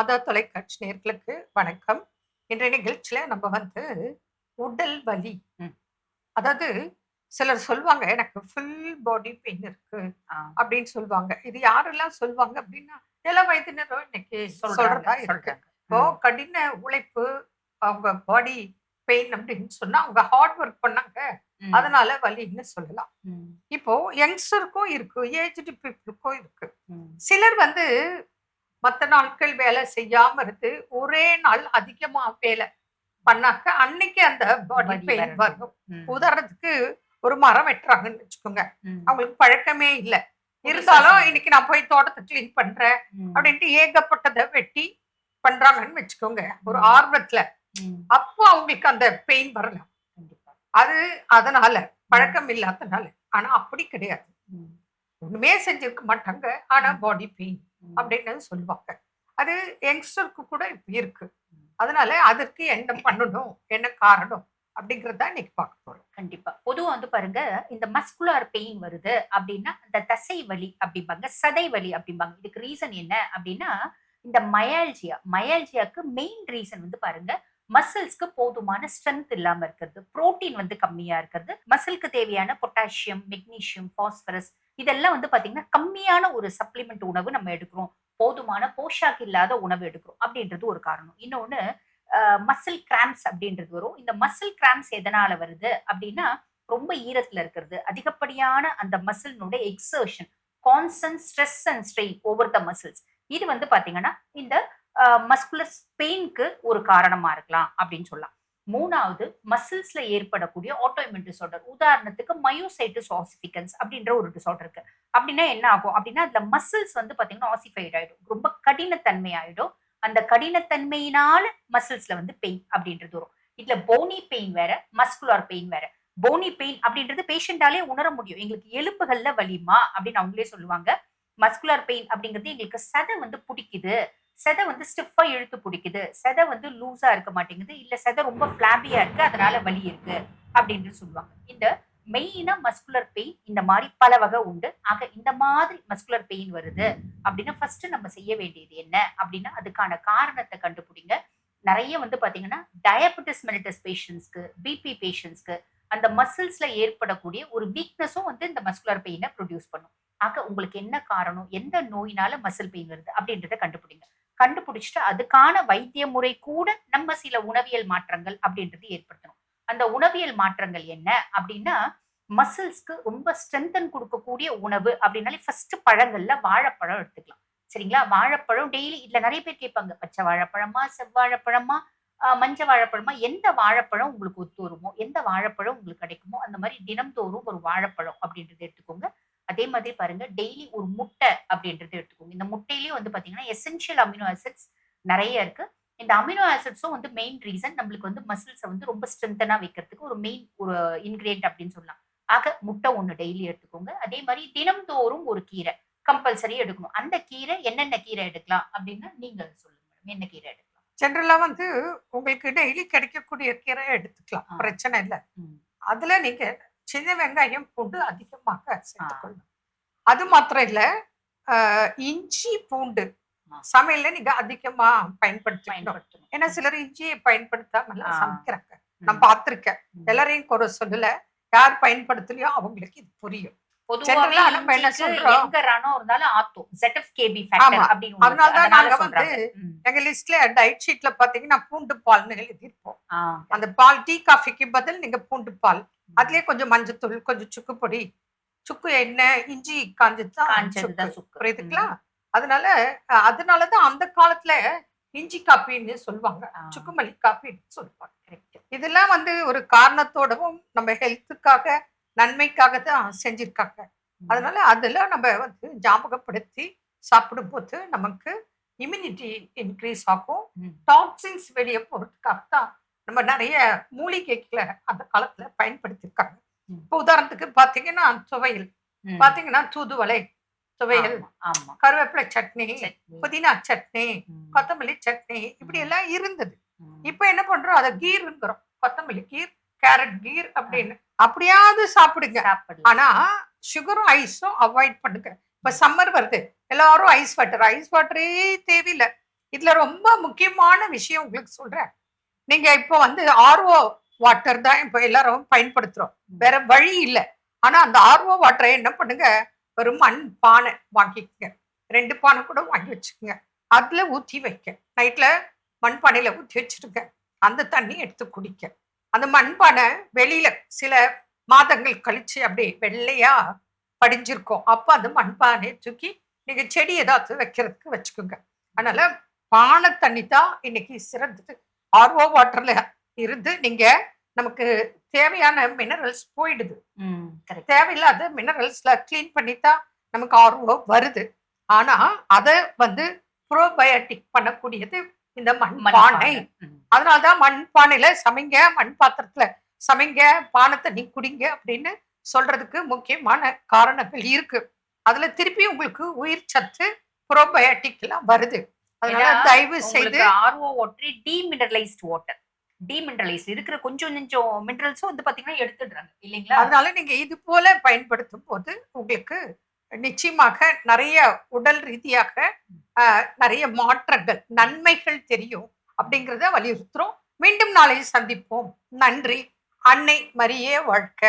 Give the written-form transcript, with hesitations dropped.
மாதா தொலைக்காட்சி நேயர்களுக்கு வணக்கம். இன்றைய நிகழ்ச்சியில நம்ம உடல் வலி. ம். அதாவது சிலர் சொல்வாங்க, "எனக்கு ஃபுல் பாடி பெயின் இருக்கு" ஆ. அப்படின்னு சொல்வாங்க. இது யாரெல்லாம் சொல்வாங்க அப்படின்னா, எல்லா வயதினரும் இன்னைக்கு சொல்றாங்க, சொல்றதா இருக்கு. சொல்றாங்க. இப்போ ம். கடின உழைப்பு, அவங்க பாடி பெயின் அப்படின்னு சொன்னா, அவங்க ஹார்ட் ஒர்க் பண்ணாங்க. ம். அதனால வலின்னு சொல்லலாம். ம். இப்போ யங்ஸ்டருக்கும் இருக்கு, ஏஜ்டு பீப்புளுக்கும் இருக்கு. ம். சிலர் மத்த நாட்கள் வேலை செய்யாம இருந்து, ஒரே நாள் அதிகமா வேலை பண்ணாக்க, அன்னைக்கு அந்த பாடி வலி பெயின் வரட்டும். வரும். ம். உதாரணத்துக்கு ஒரு மரம் வெட்டுறாங்கன்னு வச்சுக்கோங்க. ம். அவங்களுக்கு பழக்கமே இல்ல. புதுசா இருந்தாலும் செய்யணும். இன்னைக்கு நான் போய் தோட்டத்த கிளீன் பண்றேன் ம். அப்படின்ட்டு ஏகப்பட்டத வெட்டி பண்றாங்கன்னு வச்சுக்கோங்க. ஒரு ம். ஆர்வத்துல. ம். அப்போ அவங்களுக்கு அந்த பெயின் வரலாம். கண்டிப்பா. அது அதனால, பழக்கம் இல்லாதனால. ஆனா அப்படி கிடையாது. ம். ஒண்ணுமே செஞ்சிருக்க மாட்டாங்க. ஆனா ம். பாடி பெயின் ம். அப்படின்னு சொல்லுவாங்க. அது யங்ஸ்டருக்கு கூட இப்ப இருக்கு. ம். அதனால அதற்கு என்ன பண்ணணும்? என்ன காரணம்? அப்படிங்கிறத இன்னைக்கு பார்க்க போறோம். கண்டிப்பா. பொதுவா பாருங்க, இந்த மஸ்குலர் பெயின் வருது அப்டின்னா, அந்த தசை வலி அப்டிம்பாங்க, சதை வலி அப்டிம்பாங்க. இதுக்கு ரீசன் என்ன அப்டின்னா, இந்த மயால்ஜியாக்கு மெயின் ரீசன் பாருங்க, மசில்ஸ்க்கு போதுமான ஸ்ட்ரென்த் இல்லாம இருக்கிறது. புரோட்டீன் கம்மியா இருக்கிறது. மசிலுக்கு தேவையான பொட்டாசியம், மெக்னீசியம், பாஸ்பரஸ் இதெல்லாம் பாத்தீங்கன்னா, கம்மியான ஒரு சப்ளிமெண்ட் உணவு நம்ம எடுக்கிறோம். போதுமான போஷாக்கு இல்லாத உணவு எடுக்கிறோம் அப்டின்றது ஒரு காரணம். இன்னொன்னு மசில் கிராம்ப்ஸ் அப்படின்றது வரும். இந்த மசில் கிராம்ப்ஸ் எதனால வருது அப்படின்னா, ரொம்ப ஈரத்துல இருக்கிறது. அதிகப்படியான அந்த மசில்னுடைய exertion, constant stress and strain over the muscles. இது பாத்தீங்கன்னா, இந்த மஸ்குலர் பெயின்க்கு ஒரு காரணமா இருக்கலாம் அப்படின்னு சொல்லலாம். 3வது மசில்ஸ்ல ஏற்படக்கூடிய ஆட்டோஇம்யூன் டிஸார்டர். உதாரணத்துக்கு மயோசைட்டிஸ் ஆசிஃபிகன்ஸ் அப்படின்ற ஒரு டிஸார்டர் இருக்கு. அப்படின்னா என்ன ஆகும் அப்படின்னா, அதுல மசில்ஸ் பாத்தீங்கன்னா ஆசிஃபைட் ஆயிடும். ரொம்ப கடினத்தன்மை ஆயிடும். அந்த கடினத்தன்மையினால மசில்ஸ்ல பெயின் அப்படின்றது வரும். இதுல போனி பெயின் வேற, மஸ்குலர் பெயின் வேற. போனி பெயின் அப்படின்றது பேஷண்டாலே உணர முடியும். எங்களுக்கு எலும்புகள்ல வலிமா அப்படின்னு அவங்களே சொல்லுவாங்க. மஸ்குலர் பெயின் அப்படிங்கிறது எங்களுக்கு சதை புடிக்குது. சதை ஸ்டிஃபா இழுத்து பிடிக்குது. சதை லூஸா இருக்க மாட்டேங்குது. இல்ல சதை ரொம்ப ஃபிளாபியா இருக்கு. அதனால வலி இருக்கு அப்படின்னு சொல்லுவாங்க. இந்த மெயினா மஸ்குலர் பெயின் இந்த மாதிரி பல வகை உண்டு. ஆக இந்த மாதிரி மஸ்குலர் பெயின் வருது அப்படின்னா ஃபர்ஸ்ட் நம்ம செய்ய வேண்டியது என்ன அப்படின்னா, அதுக்கான காரணத்தை கண்டுபிடிங்க. நிறைய பாத்தீங்கன்னா டயபெட்டிஸ் மெலிட்டஸ் பேஷண்ட்ஸ்க்கு, பிபி பேஷண்ட்ஸ்க்கு அந்த மசில்ஸ்ல ஏற்படக்கூடிய ஒரு வீக்னஸும் இந்த மஸ்குலர் பெயினை ப்ரொடியூஸ் பண்ணும். ஆக உங்களுக்கு என்ன காரணம், எந்த நோயினால மசில் பெயின் வருது அப்படின்றத கண்டுபிடிங்க. கண்டுபிடிச்சிட்டு அதுக்கான வைத்திய முறை கூட நம்ம சில உணவியல் மாற்றங்கள் அப்படின்றது ஏற்படுத்தணும். அந்த உணவியல் மாற்றங்கள் என்ன அப்படின்னா, மசில்ஸ்க்கு ரொம்ப ஸ்ட்ரென்தன் கொடுக்கக்கூடிய உணவு அப்படின்னாலே ஃபர்ஸ்ட் பழங்கள்ல வாழைப்பழம் எடுத்துக்கலாம். சரிங்களா? வாழைப்பழம் டெய்லி இதுல நிறைய பேர் கேட்பாங்க. பச்சை வாழைப்பழமா, செவ்வாழைப்பழமா, மஞ்ச வாழைப்பழமா, எந்த வாழைப்பழம் உங்களுக்கு ஒத்து வருமோ, எந்த வாழைப்பழம் உங்களுக்கு கிடைக்குமோ, அந்த மாதிரி தினம்தோறும் ஒரு வாழைப்பழம் அப்படின்றத எடுத்துக்கோங்க. அதே மாதிரி பாருங்க, டெய்லி ஒரு முட்டை அப்படின்றத எடுத்துக்கோங்க. இந்த முட்டையிலயும் பாத்தீங்கன்னா எசென்ஷியல் அமினோ ஆசிட்ஸ் நிறைய இருக்கு. இந்த அமினோ ஆசிட்ஸும் மெயின் ரீசன் நம்மளுக்கு மசில்ஸை ரொம்ப ஸ்ட்ரென்தனா வைக்கிறதுக்கு ஒரு மெயின் ஒரு இன்கிரியன்ட் அப்படின்னு சொல்லலாம். ஆக முட்டை ஒண்ணு டெய்லி எடுத்துக்கோங்க. அதே மாதிரி தினம்தோறும் ஒரு கீரை கம்பல்சரி எடுக்கணும். அந்த கீரை என்னென்ன கீரை எடுக்கலாம் அப்படின்னு நீங்க சொல்லுங்க மேடம். என்ன கீரை எடுக்கலாம்? ஜெனரலா உங்களுக்கு டெய்லி கிடைக்கக்கூடிய கீரை எடுத்துக்கலாம். ஆ. பிரச்சனை இல்ல. ம். அதுல நீங்க சின்ன வெங்காயம், பூண்டு அதிகமாக ஆ. சேர்த்துக்கொள்ளணும். அது மாத்திரம் இல்ல, இஞ்சி, பூண்டு ஆ. சமையல்ல நீங்க அதிகமா பயன்படுத்திக்கணும். பயன்படுத்தணும். ஏன்னா சிலர் இஞ்சியை பயன்படுத்தாமலாம் ஆ. சமைக்கிறாங்க. நான் ம். பார்த்திருக்கேன். ம். எல்லாரையும் குறை சொல்லல. யார் பயன்படுத்தலையோ அவங்களுக்கு இது புரியும். பொதுவாவே ஜெனரலா நம்ம என்ன இஞ்சிக்கு சொல்றோம்? எங்க ரணம் இருந்தாலும் ஆத்தும். ZFKB ஆமா. ஃபேக்டர் அப்படின்னு ஒண்ணு அதனால இருக்கு. தான் அதனால நாங்க சொல்றாங்க. ம். எங்க லிஸ்ட்ல டயட் ஷீட்ல பாத்தீங்கன்னா பூண்டு பால்னு எழுதியிருப்போம். ஆ. அந்த பால் டீ, காஃபிக்கு பதில் நீங்க பூண்டு பால். ம். அதுலயே கொஞ்சம் மஞ்சத்தூள், கொஞ்சம் சுக்கு பொடி, சுக்கு எண்ணெய், இஞ்சி காஞ்சது தான் காஞ்சது சுக்கு. தான் சுக்கு. புரியுதுங்களா? ம். அதனால அதனால தான் அந்த காலத்துல இஞ்சி காப்பின்னு சொல்லுவாங்க. ஆ. சுக்குமல்லி காப்பின்னு சொல்லுவாங்க. கரெக்ட். இதெல்லாம் ஒரு காரணத்தோடவும் நம்ம ஹெல்த்துக்காக, நன்மைக்காக தான் செஞ்சிருக்காங்க. ம். அதனால அதெல்லாம் நம்ம ஞாபகப்படுத்தி சாப்பிடும்போது நமக்கு இம்யூனிட்டி இன்க்ரீஸ் ஆகும். ம். டாக்ஸின்ஸ் வெளியே போறதுக்காக தான் நம்ம நிறைய மூலிகைகளை அந்த காலத்துல பயன்படுத்தியிருக்காங்க. ம். இப்போ உதாரணத்துக்கு பாத்தீங்கன்னா துவையல், ம். பாத்தீங்கன்னா தூதுவளை துவையல், ஆமா, ஆமா. கருவேப்பிலை சட்னி, சட்னி. புதினா சட்னி, ம். கொத்தமல்லி சட்னி, இப்படி ம். எல்லாம் இருந்தது. ம். இப்ப என்ன பண்றோம்? அத கீர்ங்கிறோம். கொத்தமல்லி கீர், கேரட் கீர் அப்படின்னு. அப்படியாவது சாப்பிடுங்க. சாப்பிடலாம். ஆனா சுகரும் ஐஸும் அவாய்ட் பண்ணுங்க. இப்ப சம்மர் வருது. எல்லாரும் ஐஸ் வாட்டரே தேவையில்ல. இதுல ரொம்ப முக்கியமான விஷயம் உங்களுக்கு சொல்றேன். நீங்க இப்போ வந்து ஆர்ஓ வாட்டர் தான் இப்போ எல்லாரும் பயன்படுத்துறோம். வேற வழி இல்ல. ஆனா அந்த ஆர்ஓ வாட்டரை என்ன பண்ணுங்க, ஒரு மண் பானை வாங்கிக்கங்க. 2 பானை கூட வாங்கி வச்சுக்கங்க. அதுல ஊத்தி வைக்க. நைட்ல மண் பானையில ஊத்தி வச்சுருங்க. அந்த தண்ணி எடுத்து குடிக்க. அந்த மண் பானை வெளியில சில மாதங்கள் கழிச்சு அப்படியே வெள்ளையா படிஞ்சிருக்கும். அப்ப அந்த மண் பானைய தூக்கி நீங்க செடி ஏதாவது வைக்கிறதுக்கு வச்சுக்கோங்க. அதனால பானை தண்ணி தான் இன்னைக்கு சிறந்தது. ஆர்ஓ வாட்டர்ல இருந்து நீங்க நமக்கு தேவையான மினரல்ஸ் போயிடுது. கரெக்ட். தேவையில்லாத மினரல்ஸ்ல கிளீன் பண்ணி தான் நமக்கு ஆர்ஓ வருது. ஆனா அத வந்து ப்ரோபயோட்டிக் பண்ணக்கூடியது இந்த மண் பானை. அதனாலதான் மண் பானையில சமைங்க, மண் பாத்திரத்துல சமைங்க, பானை தண்ணி குடிங்க அப்படின்னு சொல்றதுக்கு முக்கியமான காரணங்கள் இருக்கு. அதுல திருப்பி உங்களுக்கு உயிர் சத்து ப்ரோபயோட்டிக் எல்லாம் வருது. அதனால தயவு செய்து ஆர்ஓ வாட்டர் டீமினரலைஸ்ட் வாட்டர். டீமினரலைஸ்ட் இருக்கிற கொஞ்சம் கொஞ்சம் மினரல்ஸும் வந்து பாத்தீங்கன்னா எடுத்துடுறாங்க இல்லைங்களா? அதனால நீங்க இது போல பயன்படுத்தும் போது உங்களுக்கு நிச்சயமாக நிறைய உடல் ரீதியாக நிறைய மாற்றங்கள், நன்மைகள் தெரியும் அப்படிங்கிறத வலியுறுத்துறோம். மீண்டும் நாளை சந்திப்போம். நன்றி. அன்னை மரியே வாழ்க.